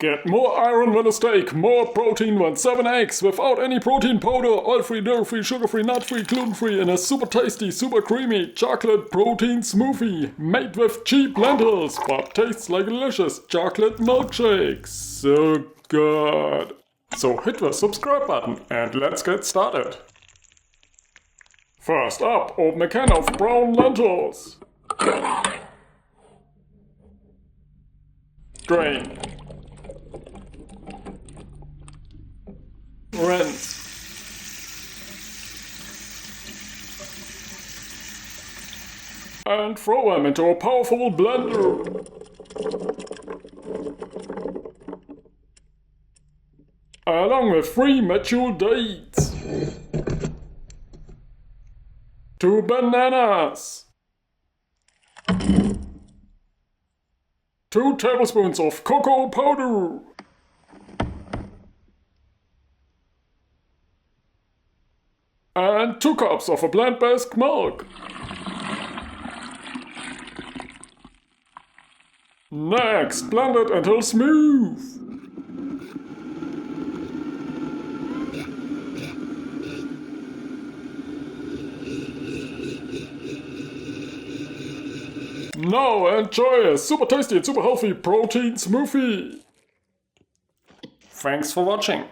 Get more iron than a steak, more protein than 7 eggs, without any protein powder, oil-free, dairy-free, sugar-free, nut-free, gluten-free, in a super tasty, super creamy chocolate protein smoothie, made with cheap lentils, but tastes like a delicious chocolate milkshake. So good. So hit the subscribe button and let's get started. First up, open a can of brown lentils. Drain. Rinse. And throw them into a powerful blender. Along with 3 mature dates. 2 bananas. 2 tablespoons of cocoa powder. And 2 cups of a plant-based milk. Next, blend it until smooth. Now enjoy a super tasty and super healthy protein smoothie. Thanks for watching.